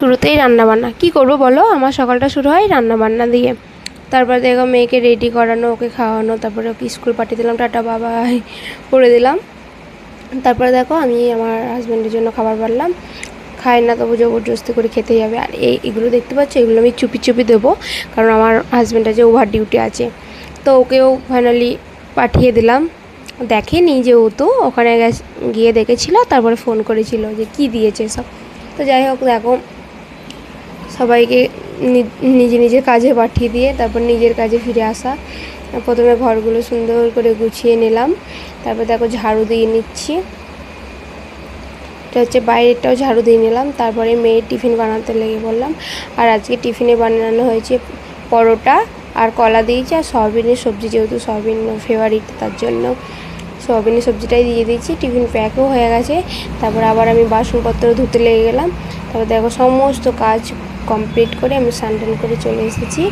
শুরুতেই রান্নাবান্না কী করবো বলো, আমার সকালটা শুরু হয় রান্নাবান্না দিয়ে। তারপর দেখো মেয়েকে রেডি করানো, ওকে খাওয়ানো, তারপরে ওকে স্কুল পাঠিয়ে দিলাম, টাটা বাবাই করে দিলাম। তারপরে দেখো আমি আমার হাজব্যান্ডের জন্য খাবার বাড়লাম, খায় না তবু জবরদস্তি করে খেতেই হবে। আর এগুলো দেখতে পাচ্ছ, এগুলো আমি চুপি চুপি দেবো, কারণ আমার হাজব্যান্ডের যে ওভার ডিউটি আছে, তো ওকেও ফাইনালি পাঠিয়ে দিলাম। দেখেনি যেহেতু ওখানে গিয়ে দেখেছিল, তারপরে ফোন করেছিল যে কি দিয়েছে সব। তো যাই হোক দেখো, সবাইকে নিজে নিজের কাজে পাঠিয়ে দিয়ে তারপর নিজের কাজে ফিরে আসা। প্রথমে ঘরগুলো সুন্দর করে গুছিয়ে নিলাম, তারপর দেখো ঝাড়ু দিয়ে নিচ্ছি, এটা হচ্ছে বাইরেটাও ঝাড়ু দিয়ে নিলাম। তারপরে মেয়ের টিফিন বানাতে লেগে পড়লাম। আর আজকে টিফিনে বানানো হয়েছে পরোটা আর কলা দিয়েছি, আর সয়াবিনের সবজি, যেহেতু সয়াবিন ফেভারিট তার জন্য সয়াবিনের সবজিটাই দিয়ে দিয়েছি। টিফিন প্যাকও হয়ে গেছে। তারপর আবার আমি বাসনপত্র ধুতে লেগে গেলাম। তারপর দেখো সমস্ত কাজ কমপ্লিট করে আমি স্নান টান করে চলে এসেছি।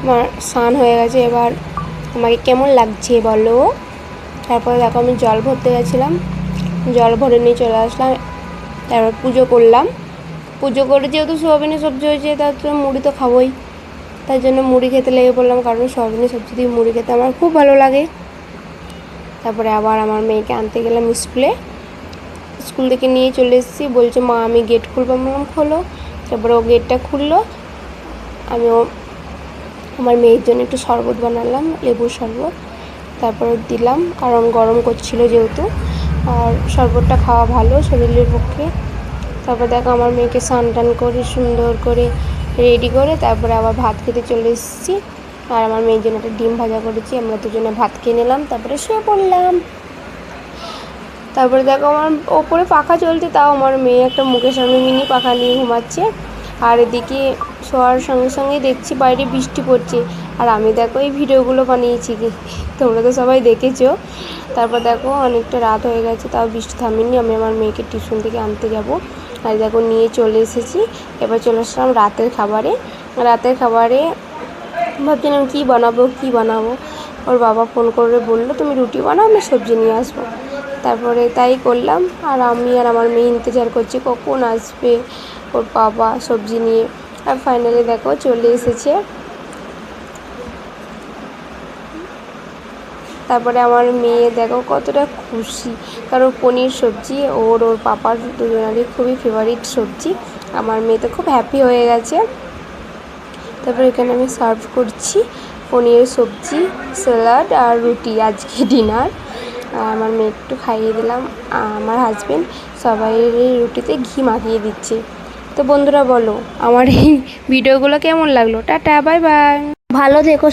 আমার স্নান হয়ে গেছে, এবার আমাকে কেমন লাগছে বলো। তারপরে দেখো আমি জল ভরতে গেছিলাম, জল ভরে নিয়ে চলে আসলাম। তারপর পুজো করলাম, পুজো করে যেহেতু সোয়াবিনের সবজি হয়েছে, তার জন্য মুড়ি তো খাবোই, তার জন্য মুড়ি খেতে লেগে পড়লাম, কারণ সোয়াবিনের সবজি দিয়ে মুড়ি খেতে আমার খুব ভালো লাগে। তারপরে আবার আমার মেয়েকে আনতে গেলাম স্কুল থেকে নিয়ে চলে এসেছি। বলছে মা আমি গেট খুলবো, বললাম খোলো। তারপরে ও গেটটা খুললো, আমিও আমার মেয়ের জন্য একটু শরবত বানালাম, লেবুর শরবত, তারপরে দিলাম, কারণ গরম করছিল যেহেতু, আর শরবতটা খাওয়া ভালো শরীরের পক্ষে। তারপর দেখো আমার মেয়েকে স্নান টান করে সুন্দর করে রেডি করে তারপরে আবার ভাত খেতে চলে এসেছি। আর আমার মেয়ের জন্য একটা ডিম ভাজা করেছি, আমরা দুজনে ভাত খেয়ে নিলাম, তারপরে শুয়ে পড়লাম। তারপরে দেখো আমার ওপরে পাখা চলছে, তাও আমার মেয়ে একটা মুখের সামনে মিনি পাখা নিয়ে ঘুমাচ্ছে। আর এদিকে শোয়ার সঙ্গে সঙ্গেই দেখছি বাইরে বৃষ্টি পড়ছে, আর আমি দেখো এই ভিডিওগুলো বানিয়েছি, কি তোমরা তো সবাই দেখেছো। তারপর দেখো অনেকটা রাত হয়ে গেছে, তাও বৃষ্টি থামেনি। আমি আমার মেয়েকে টিউশন থেকে আনতে যাব, আর দেখো নিয়ে চলে এসেছি। এবার চলে আসলাম রাতের খাবারে। ভাবছিলাম কী বানাবো। ওর বাবা ফোন করে বললো তুমি রুটি বানাও, আমি সবজি নিয়ে আসবো। তারপরে তাই করলাম, আর আমি আর আমার মেয়ে ইন্তজার করছি কখন আসবে ওর বাবা সবজি নিয়ে। আর ফাইনালি দেখো চলে এসেছে। তারপরে আমার মেয়ে দেখো কতটা খুশি, কারণ পনির সবজি ওর পাপার দুজনেরই খুবই ফেভারিট সবজি। আমার মেয়ে তো খুব হ্যাপি হয়ে গেছে। তারপর এখানে আমি সার্ভ করছি পনিরের সবজি, স্যালাড আর রুটি, আজকে ডিনার। আমার মেয়ে একটু খাইয়ে দিলাম, আমার হাজবেন্ড সবাই রুটিতে ঘি মাখিয়ে দিচ্ছে। তো বন্ধুরা বলো আমার এই ভিডিওগুলো কেমন লাগলো। টাটা বাই বাই, ভালো থেকো।